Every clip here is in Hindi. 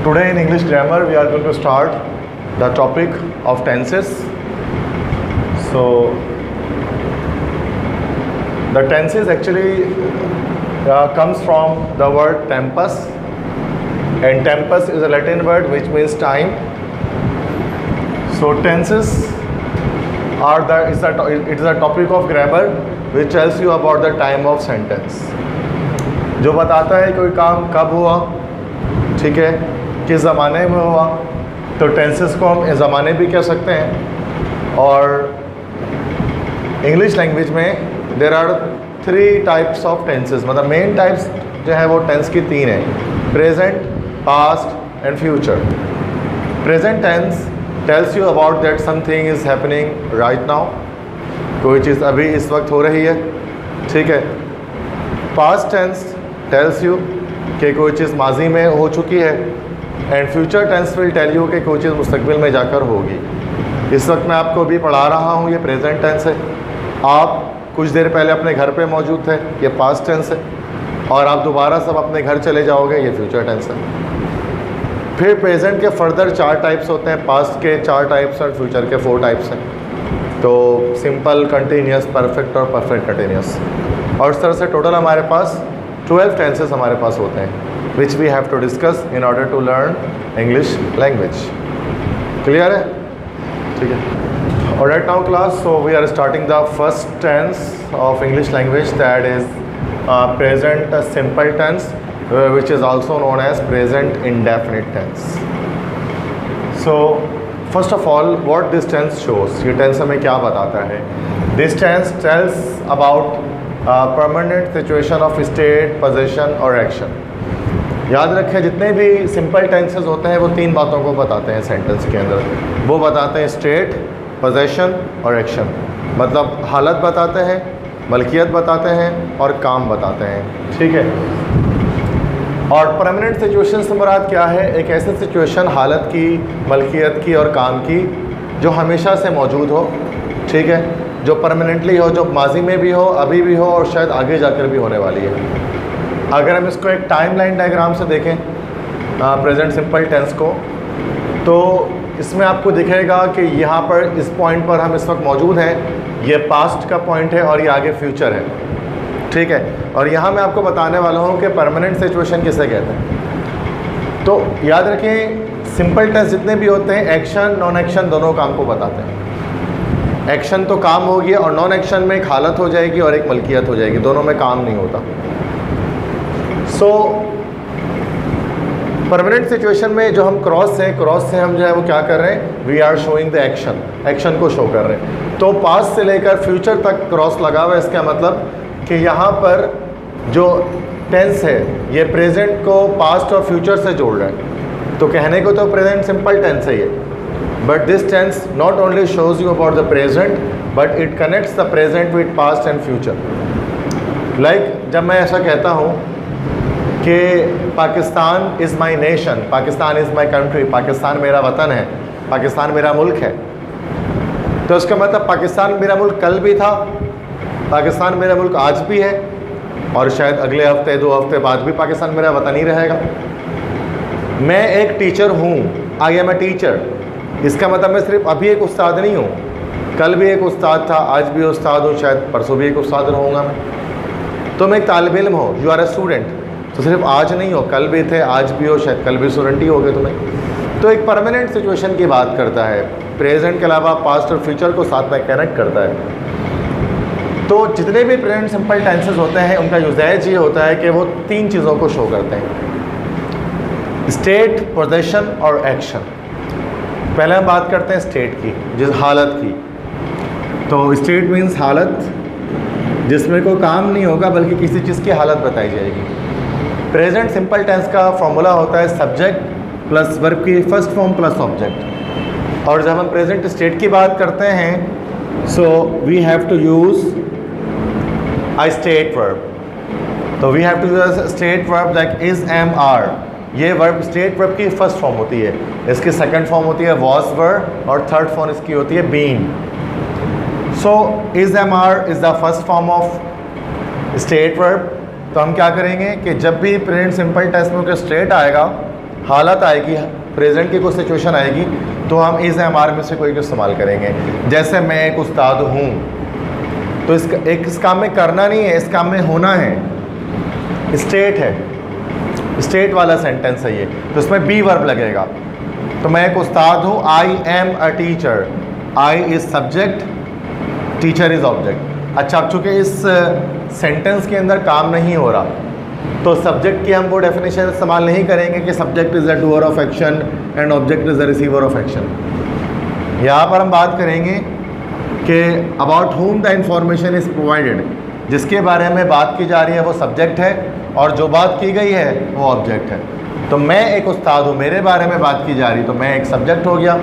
Today in English grammar we are going to start the topic of tenses. So the tenses actually comes from the word tempus, and tempus is a Latin word which means time. So tenses are it is a topic of grammar which tells you about the time of sentence, जो बताता है कोई काम कब हुआ, ठीक है, किस ज़माने में हुआ. तो टेंसेस को हम ज़माने भी कह सकते हैं. और इंग्लिश लैंग्वेज में there are 3 types of tenses, मतलब मेन टाइप्स जो है वो टेंस की 3 है: present, past and future. Present tense tells you about that something is happening right now, कोई चीज़ अभी इस वक्त हो रही है, ठीक है. पास्ट टेंस टेल्स यू कि कोई चीज़ माजी में हो चुकी है, and future tense will tell you कि कोई चीज़ मुस्तकबिल में जाकर होगी. इस वक्त मैं आपको भी पढ़ा रहा हूँ, ये प्रेजेंट टेंस है. आप कुछ देर पहले अपने घर पे मौजूद थे, ये पास्ट टेंस है. और आप दोबारा सब अपने घर चले जाओगे, ये फ्यूचर टेंस है. फिर प्रेजेंट के फर्दर 4 टाइप्स होते हैं, पास्ट के 4 टाइप्स और फ्यूचर के 4 टाइप्स हैं. तो सिंपल, कंटिन्यूस, परफेक्ट और परफेक्ट कंटिन्यूस. और इस तरह से टोटल हमारे पास 12 टेंसेस हमारे पास होते हैं, which we have to discuss in order to learn English language. Clear है? ठीक है. और right now class, so we are starting the first tense of English language, that is present simple tense, which is also known as present indefinite tense. So first of all, what this tense shows, ये tense हमें क्या बताता है? This tense tells about permanent situation of state, possession और action. याद रखें, जितने भी सिंपल टेंसेस होते हैं वो 3 बातों को बताते हैं सेंटेंस के अंदर. वो बताते हैं स्टेट, पोजेशन और एक्शन. मतलब हालत बताते हैं, मलकियत बताते हैं और काम बताते हैं, ठीक है. और परमानेंट सिचुएशन से मुराद क्या है? एक ऐसी सिचुएशन, हालत की, मलकियत की और काम की, जो हमेशा से मौजूद हो, ठीक है, जो परमानेंटली हो, जो माजी में भी हो, अभी भी हो और शायद आगे जाकर भी होने वाली है. अगर हम इसको एक टाइमलाइन डायग्राम से देखें प्रेजेंट सिंपल टेंस को, तो इसमें आपको दिखेगा कि यहाँ पर इस पॉइंट पर हम इस वक्त मौजूद हैं, ये पास्ट का पॉइंट है और ये आगे फ्यूचर है, ठीक है. और यहाँ मैं आपको बताने वाला हूँ कि परमानेंट सिचुएशन किसे कहते हैं. तो याद रखें, सिंपल टेंस जितने भी होते हैं, एक्शन, नॉन एक्शन दोनों काम को बताते हैं. एक्शन तो काम होगी और नॉन एक्शन में एक हालत हो जाएगी और एक मलकियत हो जाएगी, दोनों में काम नहीं होता. सो परमानेंट सिचुएशन में जो हम क्रॉस से हम जो है वो क्या कर रहे हैं? We are showing the action, action को शो कर रहे हैं. तो पास्ट से लेकर फ्यूचर तक क्रॉस लगा हुआ है. इसका मतलब कि यहाँ पर जो टेंस है ये प्रेजेंट को पास्ट और फ्यूचर से जोड़ रहा है. तो कहने को तो प्रेजेंट सिंपल टेंस है ये, but this tense not only shows you about the present, but it connects the present with past and future. Like जब मैं ऐसा कहता हूँ कि Pakistan is my nation, Pakistan is my country, Pakistan मेरा वतन है, पाकिस्तान मेरा मुल्क है, तो इसका मतलब पाकिस्तान मेरा मुल्क कल भी था, पाकिस्तान मेरा मुल्क आज भी है, और शायद अगले हफ्ते 2 हफ्ते बाद भी पाकिस्तान मेरा वतन ही रहेगा. मैं एक टीचर हूँ, आई एम ए टीचर. इसका मतलब मैं सिर्फ अभी एक उस्ताद नहीं हूँ, कल भी एक उस्ताद था, आज भी उस्ताद हूँ, शायद परसों भी एक उस्ताद रहूँगा मैं. तो मैं एक तालिब इल्म हो, यू आर ए स्टूडेंट, तो सिर्फ आज नहीं हो, कल भी थे, आज भी हो, शायद कल भी स्टूडेंट ही हो गए तुम्हें. तो एक परमानेंट सिचुएशन की बात करता है, प्रेजेंट के अलावा पास्ट और फ्यूचर को साथ में कनेक्ट करता है. तो जितने भी प्रेजेंट सिंपल टेंसेस होते हैं उनका यूजेज ये होता है कि वो 3 चीज़ों को शो करते हैं: स्टेट, पोजेशन और एक्शन. पहले हम बात करते हैं स्टेट की, जिस हालत की. तो स्टेट मीन्स हालत जिसमें कोई काम नहीं होगा बल्कि किसी चीज़ की हालत बताई जाएगी. प्रेजेंट सिंपल टेंस का फॉर्मूला होता है सब्जेक्ट प्लस वर्ब की फर्स्ट फॉर्म प्लस ऑब्जेक्ट. और जब हम प्रेजेंट स्टेट की बात करते हैं, so we have to use a state verb. तो we have to use a state verb like is, am, are. ये वर्ब स्टेट वर्ब की फर्स्ट फॉर्म होती है, इसकी सेकंड फॉर्म होती है was, were, और थर्ड फॉर्म इसकी होती है been. So is, am, are is the first form of state verb. तो हम क्या करेंगे कि जब भी प्रेजेंट सिंपल टेंस में स्टेट आएगा हालत आएगी, प्रेजेंट की कुछ सिचुएशन आएगी, तो हम इस एम आर में से कोई इस्तेमाल करेंगे। जैसे मैं एक उस्ताद हूँ, तो इस काम में करना नहीं है, इस काम में होना है। स्टेट है, स्टेट वाला सेंटेंस है ये, तो इसमें बी वर्ब लगेगा। तो मैं एक उस्ताद हूँ, आई am a teacher, I is subject, teacher is object. अच्छा, अब चूँकि इस सेंटेंस के अंदर काम नहीं हो रहा, तो सब्जेक्ट की हम वो डेफिनेशन इस्तेमाल नहीं करेंगे कि subject is the doer of action and object is the receiver of action. यहाँ पर हम बात करेंगे कि about whom the information is provided, जिसके बारे में बात की जा रही है वो सब्जेक्ट है और जो बात की गई है वो ऑब्जेक्ट है। तो मैं एक उस्ताद हूँ, मेरे बारे में बात की जा रही, तो मैं एक सब्जेक्ट हो गया,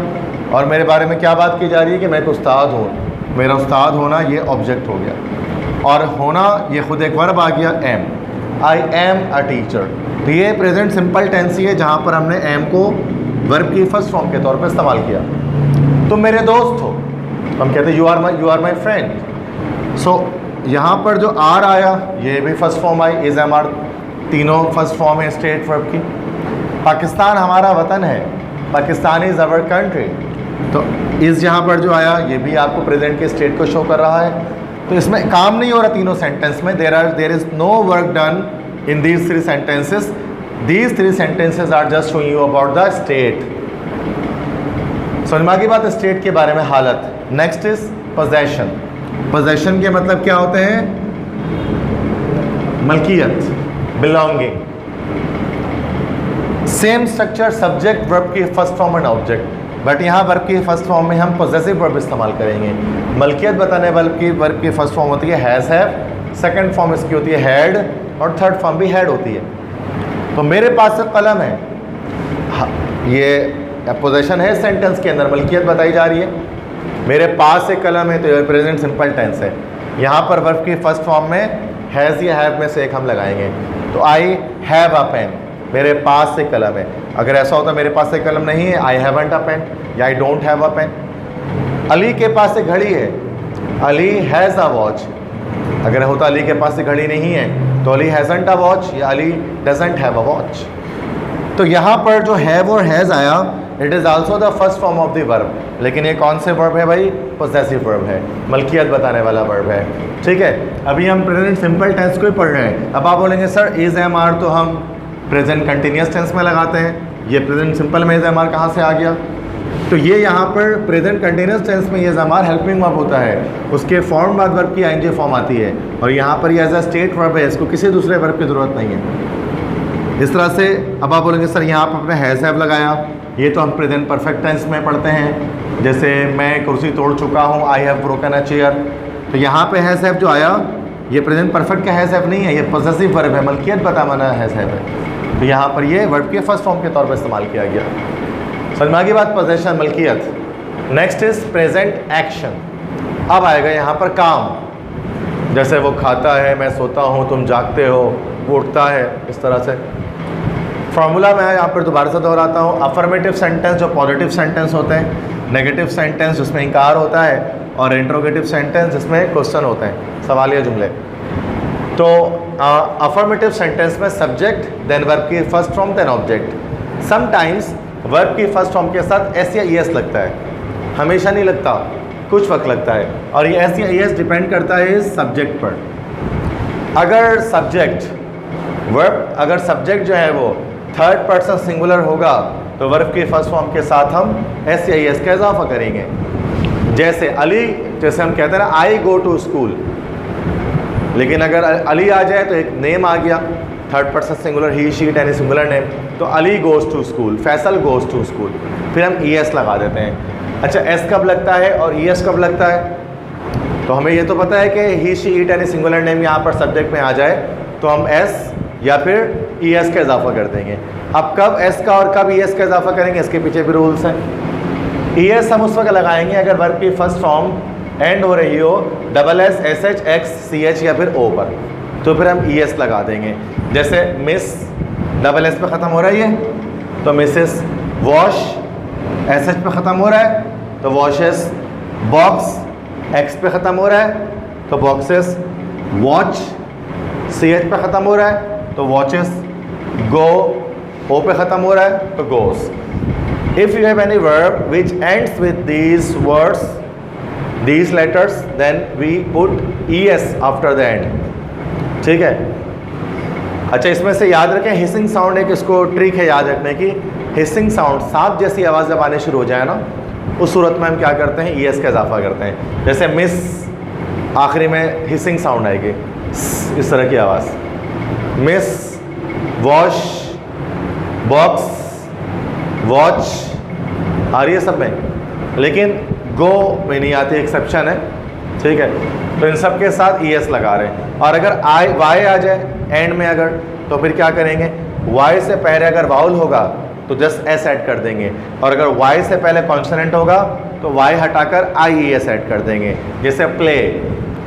और मेरे बारे में क्या बात की जा रही है कि मैं एक उस्ताद हूँ, मेरा उस्ताद होना ये ऑब्जेक्ट हो गया, और होना ये खुद एक वर्ब आ गया, am, I am a teacher. तो ये प्रेजेंट सिंपल टेंस ही है जहाँ पर हमने एम को वर्ब की फर्स्ट फॉर्म के तौर पर इस्तेमाल किया। तुम मेरे दोस्त हो, हम कहते हैं you are my friend. So यहाँ पर जो आर आया ये भी फर्स्ट फॉर्म आई, इज एम आर, तीनों फर्स्ट फॉर्म है स्टेट वर्ब की। पाकिस्तान हमारा वतन है, पाकिस्तान इज़ अवर कंट्री, तो इस यहाँ पर जो आया ये भी आपको प्रेजेंट के स्टेट को शो कर रहा है। तो इसमें काम नहीं हो रहा तीनों सेंटेंस में, there is no work done in these three sentences, these three sentences are just showing you about the state. समझ की बात, स्टेट के बारे में हालत। Next is possession. पोजेशन के मतलब क्या होते हैं? मलकियत, belonging. Same structure, subject verb की first form and object, but यहाँ वर्ब की फर्स्ट फॉर्म में हम पोजेसिव वर्ब इस्तेमाल करेंगे। मलकियत बताने वाले वर्ब की फर्स्ट फॉर्म होती है हैज़ हैव, सेकंड फॉर्म इसकी होती है हैड, और थर्ड फॉर्म भी हैड होती है। तो मेरे पास एक कलम है, ये पोजेशन है सेंटेंस के अंदर, मलकियत बताई जा रही है। मेरे पास एक कलम है, तो ये प्रेजेंट सिंपल टेंस है। यहाँ पर वर्ब की फर्स्ट फॉर्म में हैज़ या हैव में से एक हम लगाएंगे, तो आई हैव अ पेन, मेरे पास एक कलम है। अगर ऐसा होता मेरे पास एक कलम नहीं है, आई हैवंट अ पेन या I don't have a pen. Ali के पास एक घड़ी है, अली हैज़ अ वॉच। अगर होता अली के पास एक घड़ी नहीं है, तो अली हैज़ंट अ वॉच या Ali doesn't have a watch. तो यहाँ पर जो हैव और हैज़ आया, it is also the first form of the verb, लेकिन ये कौन से वर्ब है भाई? पोजेसिव वर्ब है, मलकियत बताने वाला वर्ब है। ठीक है, अभी हम प्रेजेंट सिंपल टेंस को ही पढ़ रहे हैं। अब आप बोलेंगे सर इज एम आर तो हम प्रेजेंट कंटिन्यूस टेंस में लगाते हैं, ये प्रेजेंट सिंपल में इज एम आर कहाँ से आ गया? तो ये यहाँ पर प्रेजेंट कंटिन्यूस टेंस में is am are helping verb होता है, उसके फॉर्म बाद वर्ब की आईएनजी फॉर्म आती है, और यहाँ पर ये एज अ स्टेट वर्ब है, इसको किसी दूसरे वर्ब की ज़रूरत नहीं है। इस तरह से अब आप बोलेंगे सर यहाँ पर आपने हैज़ हैव लगाया, ये तो हम प्रेजेंट परफेक्ट टेंस में पढ़ते हैं। जैसे मैं कुर्सी तोड़ चुका हूँ, I have broken a chair, तो यहाँ पे हैज़ हैव जो आया ये प्रेजेंट परफेक्ट का हैज़ हैव नहीं है, ये पॉसेसिव वर्ब है, मलकियत बता माना हैज़ हैव है। तो यहाँ पर ये वर्ब के फर्स्ट फॉर्म के तौर पर इस्तेमाल किया गया। समझ में आ गई बात? पोजेशन, मलकियत। Next is present action. अब आएगा यहाँ पर काम, जैसे वो खाता है, मैं सोता हूँ, तुम जागते हो, वो उठता है, इस तरह से। फार्मूला मैं यहाँ पर दोबारा से दोहराता हूँ। अफर्मेटिव सेंटेंस जो पॉजिटिव सेंटेंस होते हैं, नेगेटिव सेंटेंस जिसमें इंकार होता है, और इंट्रोगेटिव सेंटेंस जिसमें क्वेश्चन होते हैं, सवालिया जुमले। तो अफर्मेटिव सेंटेंस में सब्जेक्ट, देन वर्ब की first form, then object. Sometimes verb की फर्स्ट फॉर्म के साथ एस या ई एस लगता है, हमेशा नहीं लगता, कुछ वक्त लगता है, और ये एस या ई एस डिपेंड करता है सब्जेक्ट पर। अगर सब्जेक्ट जो है वो थर्ड पर्सन सिंगुलर होगा, तो वर्ब की फर्स्ट फॉर्म के साथ हम एस या ई एस का इजाफा करेंगे। जैसे अली, जैसे हम कहते हैं ना आई गो टू स्कूल, लेकिन अगर अली आ जाए तो एक नेम आ गया, third person singular, he she it any singular name, तो Ali goes to school, Faisal goes to school, फिर हम ई एस लगा देते हैं। अच्छा, एस कब लगता है और ई एस कब लगता है? तो हमें ये तो पता है कि he she it any singular name यहाँ पर सब्जेक्ट में आ जाए तो हम एस या फिर ई एस का इजाफा कर देंगे। अब कब एस का और कब ई एस का इजाफा करेंगे, इसके पीछे भी रूल्स हैं। ई एस हम उस वक्त लगाएंगे अगर वर्ब की फर्स्ट फॉर्म एंड हो रही हो double S, S H, X, C H या फिर ओ पर, तो फिर हम ई एस लगा देंगे। जैसे मिस डबल एस पे ख़त्म हो रही है तो मिसेस, वॉश एस एच पे ख़त्म हो रहा है तो वॉशेस, बॉक्स एक्स पे ख़त्म हो रहा है तो बॉक्सेस, वॉच सी एच पे ख़त्म हो रहा है तो वॉचेस, गो ओ पे ख़त्म हो रहा है तो goes. If you have any verb which ends with these words, these letters, then we put ES after the end. ठीक है। अच्छा, इसमें से याद रखें हिसिंग साउंड एक इसको ट्रिक है याद रखने की। हिसिंग साउंड सांप जैसी आवाज़ जब आने शुरू हो जाए ना, उस सूरत में हम क्या करते हैं, ES का इजाफा करते हैं। जैसे मिस, आखिरी में हिसिंग साउंड आएगी, इस तरह की आवाज़। मिस, वॉश, बॉक्स, वॉच आ रही है सब में, लेकिन गो में नहीं आती, एक्सेप्शन है। ठीक है, तो इन सब के साथ ES लगा रहे हैं। और अगर वाई आ जाए एंड में अगर, तो फिर क्या करेंगे, वाई से पहले अगर वाउल होगा तो जस्ट S ऐड कर देंगे, और अगर वाई से पहले कॉन्सोनेंट होगा तो वाई हटाकर IES ऐड कर देंगे। जैसे प्ले,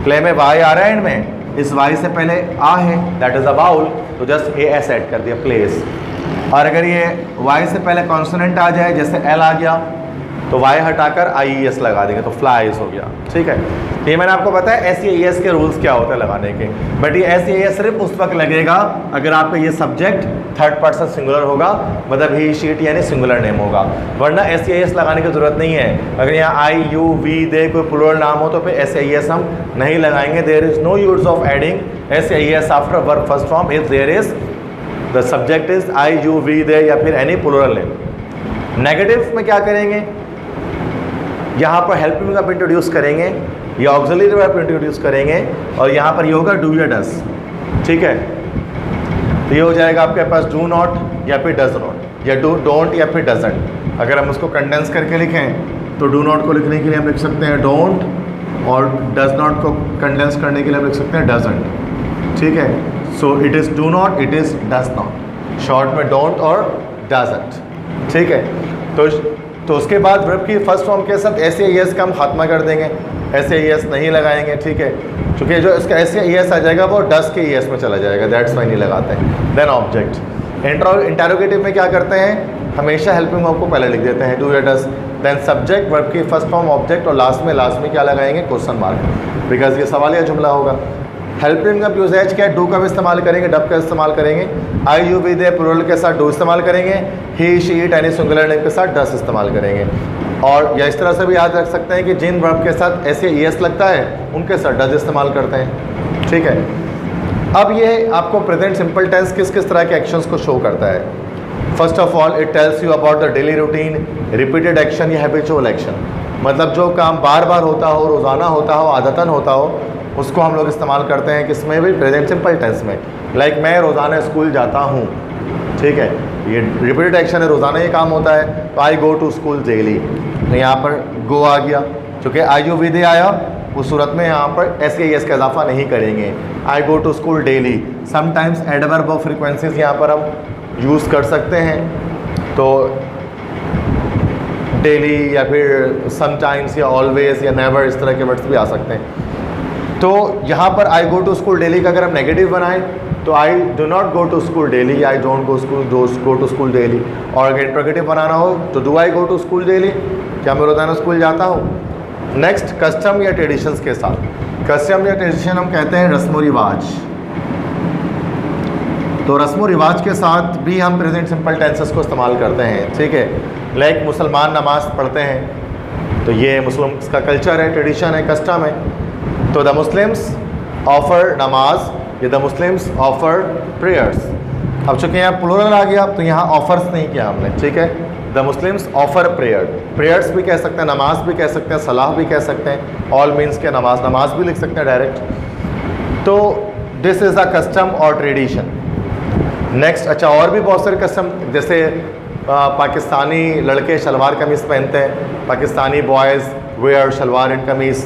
प्ले में वाई आ रहा है एंड में, इस वाई से पहले आ है, दैट इज़ अ वाउल, तो जस्ट AS ऐड कर दिया, प्लेस। और अगर ये वाई से पहले कॉन्सोनेंट आ जाए, जैसे L आ गया, तो वाई हटाकर IES लगा देंगे, तो फ्लाइज हो गया। ठीक है, ये मैंने आपको बताया SES के रूल्स क्या होते हैं लगाने के। बट ये SES सिर्फ उस वक्त लगेगा अगर आपका ये सब्जेक्ट थर्ड पर्सन सिंगुलर होगा, मतलब ही, शीट यानी सिंगुलर नेम होगा, वरना SES लगाने की ज़रूरत नहीं है। अगर यहाँ I, you, we, they कोई प्लूरल नाम हो तो फिर SES हम नहीं लगाएंगे। There is no use of adding SES after verb first form if there is the subject is I, you, we, they या फिर एनी प्लूरल नेम। नेगेटिव में क्या करेंगे, यहाँ पर हेल्पिंग वर्ब इंट्रोड्यूस करेंगे या ऑक्सिलरी वर्ब इंट्रोड्यूस करेंगे, और यहाँ पर ये होगा डू या डज। ठीक है, तो ये हो जाएगा आपके पास डू नॉट या फिर डज नॉट, या डू डोंट या फिर डजंट। अगर हम उसको कंडेंस करके लिखें तो डू नॉट को लिखने के लिए हम लिख सकते हैं डोंट, और डज नॉट को कंडेंस करने के लिए हम लिख सकते हैं डजंट। ठीक है, so it is do not, it is does not, short में डोंट और डजंट। ठीक है, तो उसके बाद वर्ब की फर्स्ट फॉर्म के साथ SES का हम खात्मा कर देंगे, SES नहीं लगाएंगे। ठीक है, क्योंकि जो इसका SES आ जाएगा वो डस के ES में चला जाएगा, दैट्स वाई नहीं लगाते हैं। देन ऑब्जेक्ट, इंटरोगेटिव में क्या करते हैं, हमेशा हेल्पिंग वर्ब को पहले लिख देते हैं, डू या डस, देन सब्जेक्ट, वर्ब की फर्स्ट फॉर्म, ऑब्जेक्ट, और लास्ट में क्या लगाएंगे, क्वेश्चन मार्क, बिकॉज ये सवाल या जुमला होगा। हेल्पिंग वर्ब यूजेज क्या है, डू का भी इस्तेमाल करेंगे, डब का इस्तेमाल करेंगे, I, you, we, they plural के साथ डू इस्तेमाल करेंगे, he, she, it any singular name के साथ डस इस्तेमाल करेंगे। और या इस तरह से भी याद रख सकते हैं कि जिन वर्ब के साथ SES लगता है उनके साथ डज इस्तेमाल करते हैं। ठीक है, अब ये आपको प्रेजेंट सिंपल टेंस किस किस तरह के एक्शंस को शो करता है। First of all it tells you about the daily routine, repeated action या हैबिचुअल एक्शन, मतलब जो काम बार बार होता हो, रोज़ाना होता हो, आदतन होता हो, उसको हम लोग इस्तेमाल करते हैं किसमें भी, प्रेजेंट सिंपल टेंस में। लाइक मैं रोज़ाना स्कूल जाता हूँ। ठीक है, ये रिपीटेड एक्शन है, रोज़ाना ये काम होता है, तो आई गो टू स्कूल डेली, तो यहाँ पर गो आ गया, चूँकि I, you, we, they आया, उस सूरत में यहाँ पर SES का इजाफा नहीं करेंगे। I go to school daily, sometimes adverb of frequencies यहाँ पर हम यूज़ कर सकते हैं, तो डेली या फिर समटाइम्स या ऑलवेज या नेवर, इस तरह के वर्ड्स भी आ सकते हैं। तो यहाँ पर I go to school daily का अगर हम नेगेटिव बनाएं तो I do not go to school daily, I don't go to school daily. और अगर इंट्रोगेटिव बनाना हो तो do I go to school daily, क्या मैं रोज़ाना स्कूल जाता हूँ। नेक्स्ट, कस्टम या ट्रेडिशंस के साथ। कस्टम या ट्रेडिशन हम कहते हैं रस्म व रिवाज, तो रस्म व रिवाज के साथ भी हम प्रेजेंट सिंपल टेंसेस को इस्तेमाल करते हैं। ठीक है, लाइक मुसलमान नमाज पढ़ते हैं, तो ये मुस्लिम का कल्चर है, ट्रेडिशन है, कस्टम है। तो द मुस्लिम्स ऑफर नमाज, ये द मुस्लिम्स ऑफर प्रेयर्स। अब चूँकि यहाँ प्लूरल आ गया तो यहाँ ऑफर्स नहीं किया हमने। ठीक है, the Muslims offer prayer, prayers भी कह सकते हैं, नमाज भी कह सकते हैं, सलाह भी कह सकते हैं, ऑल मीन्स के नमाज भी लिख सकते हैं डायरेक्ट। तो दिस इज़ अ कस्टम और ट्रेडिशन। नेक्स्ट, अच्छा और भी बहुत सारे कस्टम, जैसे पाकिस्तानी लड़के शलवार कमीज़ पहनते हैं, Pakistani boys wear shalwar and kameez,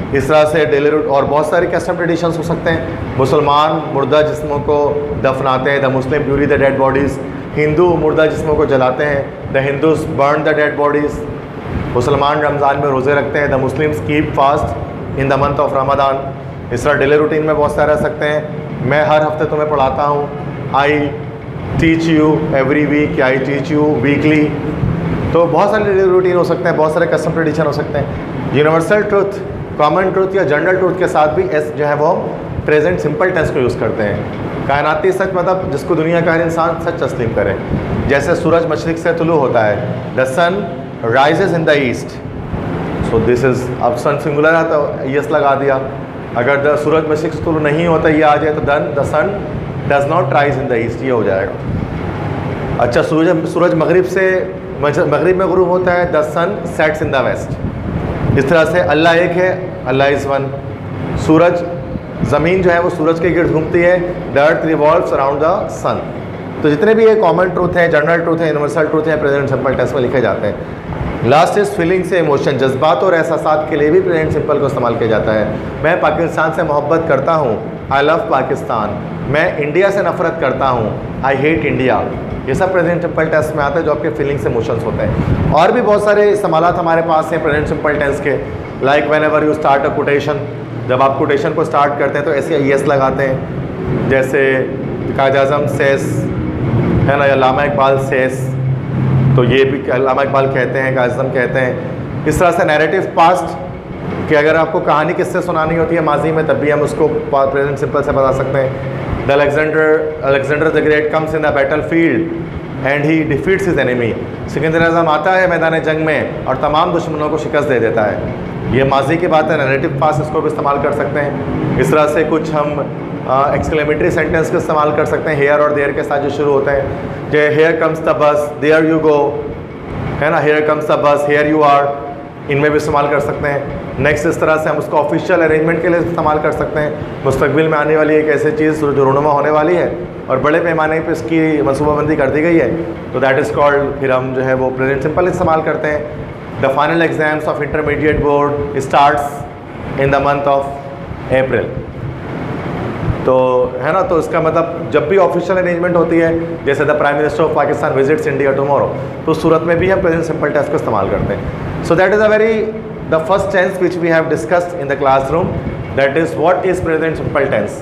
इस तरह से डेली रूट और बहुत सारे कस्टम ट्रेडिशंस हो सकते हैं। मुसलमान मुर्दा जिस्मों को दफनाते हैं, the Muslim bury the dead bodies, Hindu मुर्दा जिस्मों को जलाते हैं, the Hindus burn the dead bodies. मुसलमान रमज़ान में रोज़े रखते हैं, the Muslims keep fast in the month of Ramadan. इस तरह डेली रूटीन में बहुत सारे रह सकते हैं। मैं हर हफ्ते तुम्हें पढ़ाता हूँ, I teach you every week, या आई टीच यू वीकली। तो बहुत सारे डेली रूटीन हो सकते हैं, बहुत सारे कस्टम ट्रेडिशन हो सकते हैं। यूनिवर्सल ट्रुथ, कॉमन ट्रुथ या जनरल ट्रुथ के साथ भी जो है वो प्रेजेंट सिंपल टेंस को यूज़ करते हैं। कायनाती सच मतलब जिसको दुनिया का हर इंसान सच तस्लीम करे। जैसे सूरज मशरिक से तुलू होता है, the sun rises in the east, so this is, अब सन सिंगुलर है तो यस लगा दिया। अगर द सूरज मशरिक से तुलू नहीं होता ये आ जाए तो then the sun does not rise in the east, ये हो जाएगा। अच्छा, सूरज मगरिब से मगरिब में गुरूब होता है, the sun sets in the west. इस तरह से अल्लाह एक है, अल्लाह इज़ वन। सूरज, ज़मीन जो है वो सूरज के गिर्द घूमती है, the earth revolves around the sun. तो जितने भी ये कॉमन ट्रूथ हैं, जनरल ट्रूथ हैं, यूनिवर्सल ट्रूथ हैं, प्रेजेंट सिंपल टेंस में लिखे जाते हैं। लास्ट इज फीलिंग से इमोशन, जज्बात और एहसासात के लिए भी प्रेजेंट सिंपल को इस्तेमाल किया जाता है। मैं पाकिस्तान से मोहब्बत करता हूँ, आई लव पाकिस्तान। मैं इंडिया से नफरत करता हूँ, आई हेट इंडिया। ये सब प्रेजेंट सिंपल टेंस में आता है जो आपके फीलिंग्स इमोशंस होते हैं। और भी बहुत सारे इस्तेमालात हमारे पास हैं प्रेजेंट सिंपल टेंस के, like when ever you start a quotation, जब आप कोटेशन को स्टार्ट करते हैं तो ऐसे यस लगाते हैं, जैसे कायद आज़म सेस है ना, या अल्लामा इकबाल सेस, तो ये भी अल्लामा इकबाल कहते हैं, कायद आज़म कहते हैं। इस तरह से नैरेटिव पास्ट, कि अगर आपको कहानी किससे सुनानी होती है माजी में, तब भी हम उसको प्रेजेंट सिंपल से बता सकते हैं। The Alexander the Great comes in the battle field and he defeats his enemy. Sikandar Azam आता है मैदान जंग में और तमाम दुश्मनों को शिकस्त दे देता है। ये माजी की बात है, नैरेटिव पास्ट इसको भी इस्तेमाल कर सकते हैं। इस तरह से कुछ हम एक्सक्लेमेटरी सेंटेंस का इस्तेमाल कर सकते हैं, हेयर और देयर के साथ जो शुरू होते हैं, जो here comes the bus, there you go, है ना, here comes the bus, here you are, इनमें भी इस्तेमाल कर सकते हैं। नेक्स्ट, इस तरह से हम उसको ऑफिशियल अरेंजमेंट के लिए इस्तेमाल कर सकते हैं। मुस्तकबिल में आने वाली एक ऐसी चीज़ जो रूनुमा होने वाली है और बड़े पैमाने पर इसकी मनसूबाबंदी कर दी गई है, तो दैट इज़ कॉल्ड, फिर हम जो है वो प्रेजेंट सिंपल इस्तेमाल करते हैं। The final exams of intermediate board starts in the month of April. तो है ना, तो इसका मतलब जब भी ऑफिशियल अरेंजमेंट होती है, जैसे the prime minister of Pakistan visits India tomorrow, तो उस सूरत में भी हम प्रेजेंट सिंपल टेंस को इस्तेमाल करते हैं। So that is a very the first tense which we have discussed in the classroom, that is what is present simple tense.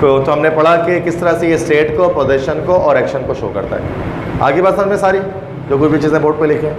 तो हमने पढ़ा कि किस तरह से ये स्टेट को, पोजीशन को और एक्शन को शो करता है। आगे बात समझ में सारी, जो कोई भी चीज़ें बोर्ड पे लिखें।